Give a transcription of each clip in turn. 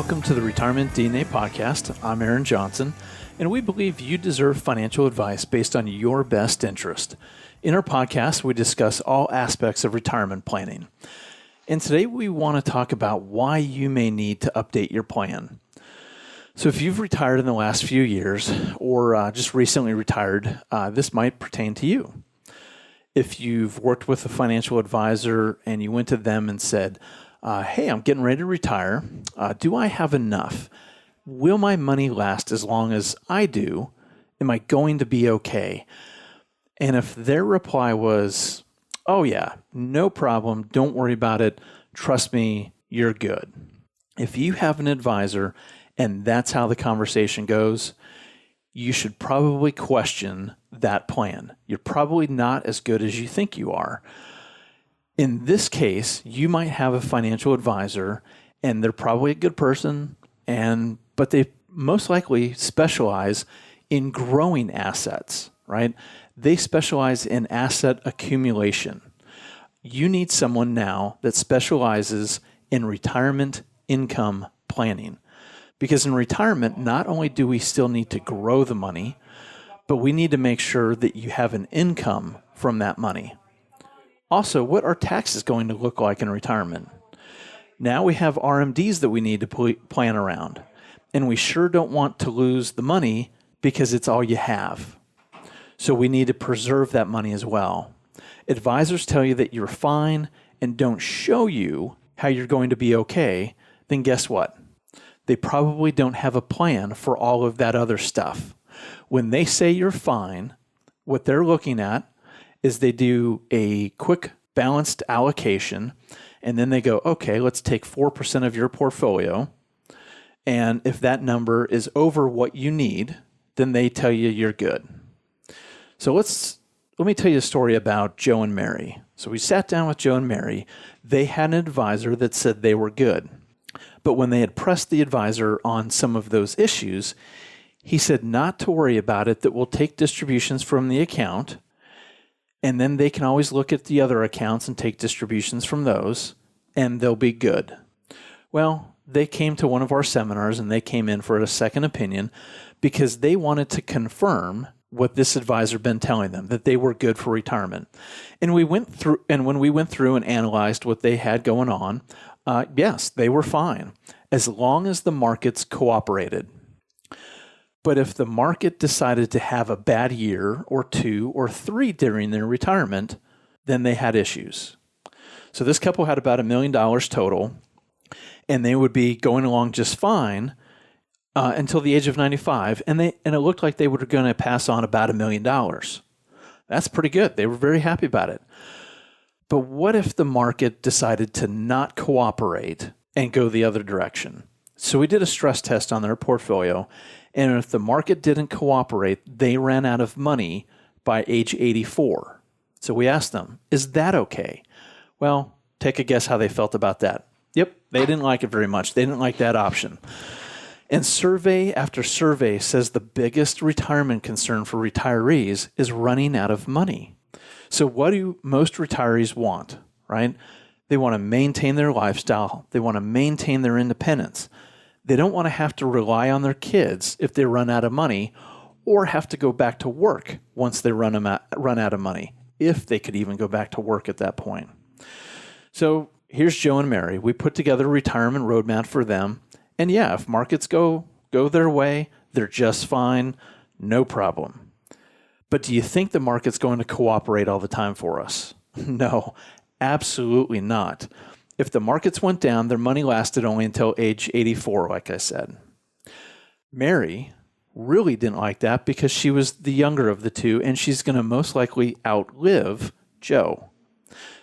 Welcome to the Retirement DNA Podcast. I'm Aaron Johnson, and we believe you deserve financial advice based on your best interest. In our podcast, we discuss all aspects of retirement planning. And today we want to talk about why you may need to update your plan. So if you've retired in the last few years or just recently retired, this might pertain to you. If you've worked with a financial advisor and you went to them and said, hey, I'm getting ready to retire. Do I have enough? Will my money last as long as I do? Am I going to be okay? And if their reply was, oh yeah, no problem. Don't worry about it. Trust me, you're good. If you have an advisor and that's how the conversation goes, you should probably question that plan. You're probably not as good as you think you are. In this case, you might have a financial advisor and they're probably a good person, but they most likely specialize in growing assets, right? They specialize in asset accumulation. You need someone now that specializes in retirement income planning. Because in retirement, not only do we still need to grow the money, but we need to make sure that you have an income from that money. Also, what are taxes going to look like in retirement? Now we have RMDs that we need to plan around, and we sure don't want to lose the money because it's all you have. So we need to preserve that money as well. Advisors tell you that you're fine and don't show you how you're going to be okay, then guess what? They probably don't have a plan for all of that other stuff. When they say you're fine, what they're looking at is they do a quick balanced allocation, and then they go, okay, let's take 4% of your portfolio, and if that number is over what you need, then they tell you you're good. So let me tell you a story about Joe and Mary. So we sat down with Joe and Mary. They had an advisor that said they were good. But when they had pressed the advisor on some of those issues, he said not to worry about it, that we'll take distributions from the account, and then they can always look at the other accounts and take distributions from those, and they'll be good. Well, they came to one of our seminars and they came in for a second opinion because they wanted to confirm what this advisor had been telling them, that they were good for retirement. And when we went through and analyzed what they had going on, yes, they were fine as long as the markets cooperated. But if the market decided to have a bad year or 2 or 3 during their retirement, then they had issues. So this couple had about $1 million total, and they would be going along just fine until the age of 95, and it looked like they were going to pass on about $1 million. That's pretty good. They were very happy about it. But what if the market decided to not cooperate and go the other direction? So we did a stress test on their portfolio, and if the market didn't cooperate, they ran out of money by age 84. So we asked them, is that okay? Well, take a guess how they felt about that. Yep, they didn't like it very much. They didn't like that option. And survey after survey says the biggest retirement concern for retirees is running out of money. So what do most retirees want, right? They want to maintain their lifestyle. They want to maintain their independence. They don't want to have to rely on their kids if they run out of money, or have to go back to work once they run out of money, if they could even go back to work at that point. So here's Joe and Mary. We put together a retirement roadmap for them. And yeah, if markets go their way, they're just fine, no problem. But do you think the market's going to cooperate all the time for us? No, absolutely not. If the markets went down, their money lasted only until age 84, like I said. Mary really didn't like that because she was the younger of the two, and she's going to most likely outlive Joe.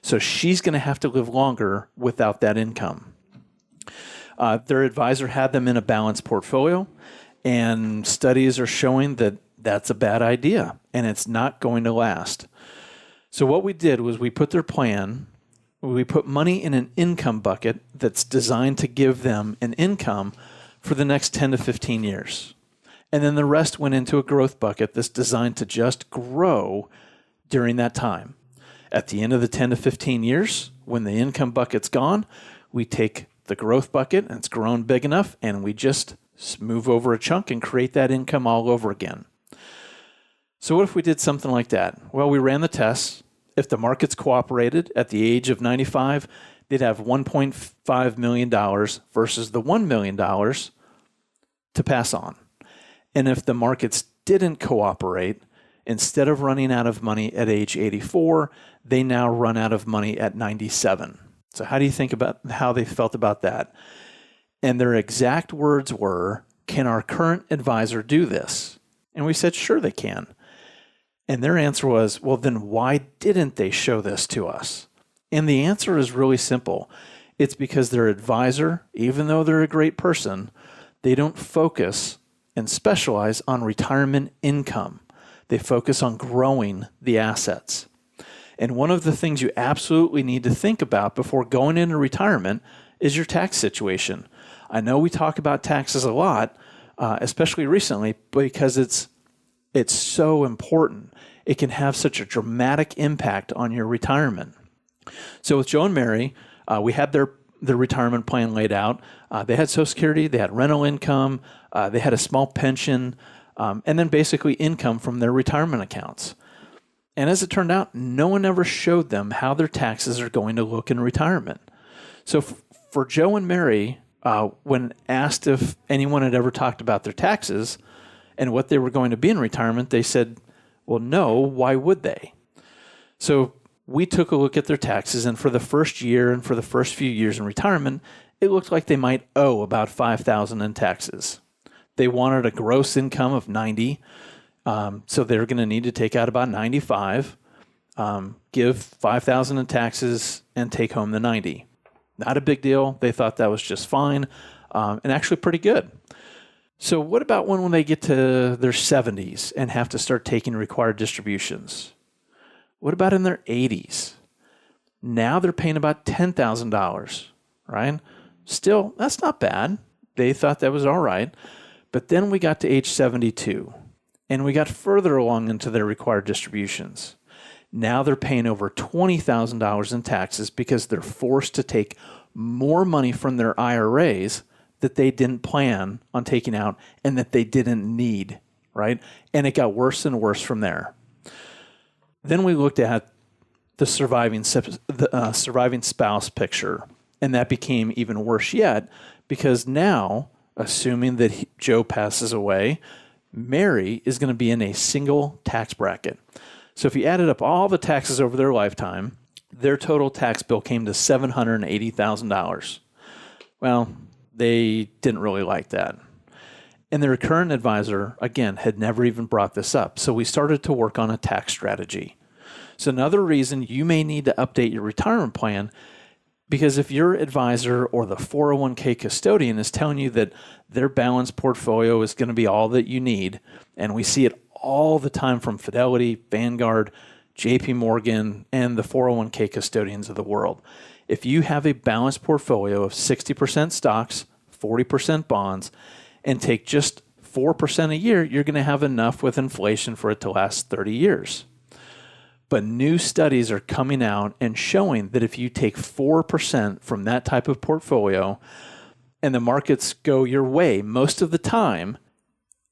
So she's going to have to live longer without that income. Their advisor had them in a balanced portfolio, and studies are showing that that's a bad idea, and it's not going to last. So what we did was we put money in an income bucket that's designed to give them an income for the next 10 to 15 years. And then the rest went into a growth bucket that's designed to just grow during that time. At the end of the 10 to 15 years, when the income bucket's gone, we take the growth bucket and it's grown big enough, and we just move over a chunk and create that income all over again. So what if we did something like that? Well, we ran the tests. If the markets cooperated at the age of 95, they'd have $1.5 million versus the $1 million to pass on. And if the markets didn't cooperate, instead of running out of money at age 84, they now run out of money at 97. So how do you think about how they felt about that? And their exact words were, "Can our current advisor do this?" And we said, sure they can. And their answer was, well, then why didn't they show this to us? And the answer is really simple. It's because their advisor, even though they're a great person, they don't focus and specialize on retirement income. They focus on growing the assets. And one of the things you absolutely need to think about before going into retirement is your tax situation. I know we talk about taxes a lot, especially recently, because it's so important. It can have such a dramatic impact on your retirement. So with Joe and Mary, we had their retirement plan laid out. They had Social Security, they had rental income, they had a small pension, and then basically income from their retirement accounts. And as it turned out, no one ever showed them how their taxes are going to look in retirement. So for Joe and Mary, when asked if anyone had ever talked about their taxes and what they were going to be in retirement, they said, well, no, why would they? So we took a look at their taxes, and for the first year and for the first few years in retirement, it looked like they might owe about $5,000 in taxes. They wanted a gross income of 90, so they're going to need to take out about 95, give $5,000 in taxes, and take home the 90. Not a big deal. They thought that was just fine, and actually pretty good. So what about when they get to their 70s and have to start taking required distributions? What about in their 80s? Now they're paying about $10,000, right? Still, that's not bad. They thought that was all right. But then we got to age 72, and we got further along into their required distributions. Now they're paying over $20,000 in taxes because they're forced to take more money from their IRAs that they didn't plan on taking out and that they didn't need, right? And it got worse and worse from there. Then we looked at the surviving spouse picture, and that became even worse yet because now, assuming that Joe passes away, Mary is going to be in a single tax bracket. So if you added up all the taxes over their lifetime, their total tax bill came to $780,000. Well, they didn't really like that. And their current advisor, again, had never even brought this up. So we started to work on a tax strategy. So another reason you may need to update your retirement plan, because if your advisor or the 401k custodian is telling you that their balanced portfolio is going to be all that you need, and we see it all the time from Fidelity, Vanguard, JP Morgan, and the 401k custodians of the world. If you have a balanced portfolio of 60% stocks, 40% bonds, and take just 4% a year, you're going to have enough with inflation for it to last 30 years. But new studies are coming out and showing that if you take 4% from that type of portfolio and the markets go your way most of the time,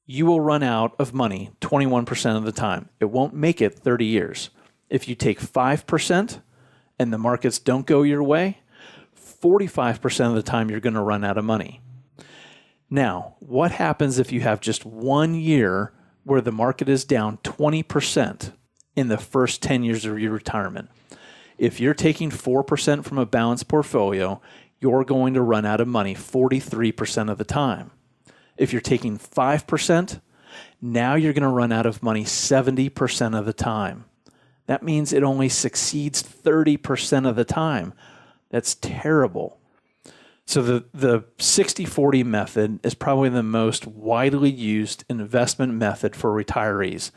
you will run out of money 21% of the time. It won't make it 30 years. If you take 5% and the markets don't go your way, 45% of the time you're going to run out of money. Now, what happens if you have just 1 year where the market is down 20% in the first 10 years of your retirement? If you're taking 4% from a balanced portfolio, you're going to run out of money 43% of the time. If you're taking 5%, now you're going to run out of money 70% of the time. That means it only succeeds 30% of the time. That's terrible. So the 60-40 method is probably the most widely used investment method for retirees,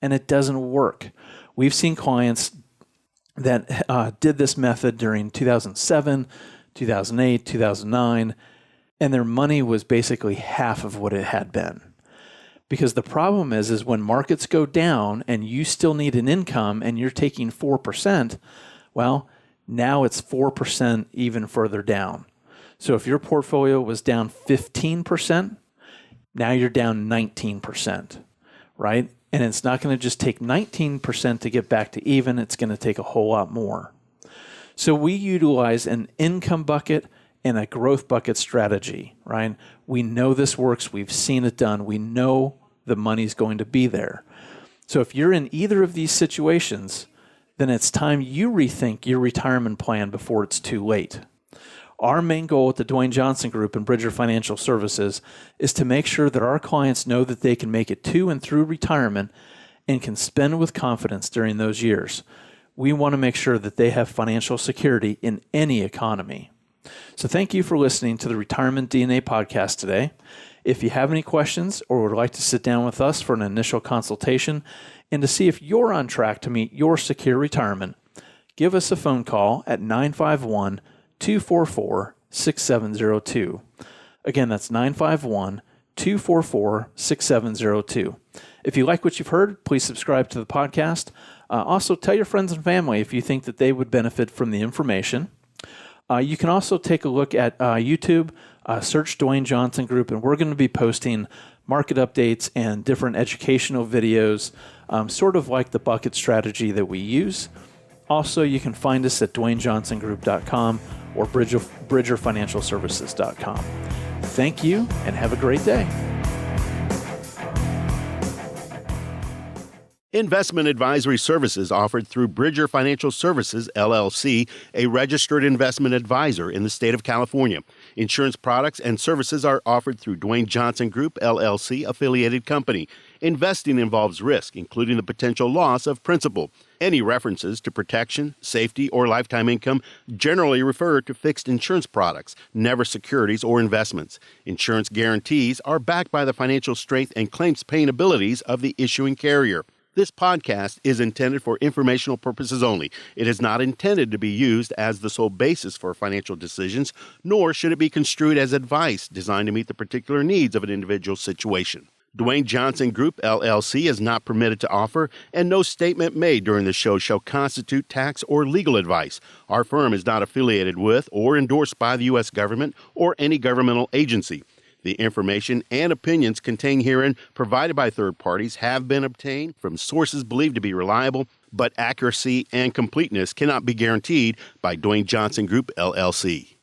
and it doesn't work. We've seen clients that did this method during 2007, 2008, 2009, and their money was basically half of what it had been. Because the problem is when markets go down and you still need an income and you're taking 4%, well, now it's 4% even further down. So if your portfolio was down 15%, now you're down 19%, right? And it's not going to just take 19% to get back to even. It's going to take a whole lot more. So we utilize an income bucket and a growth bucket strategy, right? We know this works. We've seen it done. We know the money's going to be there. So if you're in either of these situations, then it's time you rethink your retirement plan before it's too late. Our main goal at the Dwayne Johnson Group and Bridger Financial Services is to make sure that our clients know that they can make it to and through retirement and can spend with confidence during those years. We want to make sure that they have financial security in any economy. So thank you for listening to the Retirement DNA podcast today. If you have any questions or would like to sit down with us for an initial consultation and to see if you're on track to meet your secure retirement, give us a phone call at 951-244-6702. Again, that's 951-244-6702. If you like what you've heard, please subscribe to the podcast. Also, tell your friends and family if you think that they would benefit from the information. You can also take a look at YouTube, search Dwayne Johnson Group, and we're going to be posting market updates and different educational videos, sort of like the bucket strategy that we use. Also, you can find us at DwayneJohnsonGroup.com or BridgerFinancialServices.com. Thank you, and have a great day. Investment advisory services offered through Bridger Financial Services, LLC, a registered investment advisor in the state of California. Insurance products and services are offered through Dwayne Johnson Group, LLC, affiliated company. Investing involves risk, including the potential loss of principal. Any references to protection, safety, or lifetime income generally refer to fixed insurance products, never securities or investments. Insurance guarantees are backed by the financial strength and claims paying abilities of the issuing carrier. This podcast is intended for informational purposes only. It is not intended to be used as the sole basis for financial decisions, nor should it be construed as advice designed to meet the particular needs of an individual situation. Dwayne Johnson Group, LLC is not permitted to offer, and no statement made during the show shall constitute tax or legal advice. Our firm is not affiliated with or endorsed by the U.S. government or any governmental agency. The information and opinions contained herein provided by third parties have been obtained from sources believed to be reliable, but accuracy and completeness cannot be guaranteed by Dwayne Johnson Group, LLC.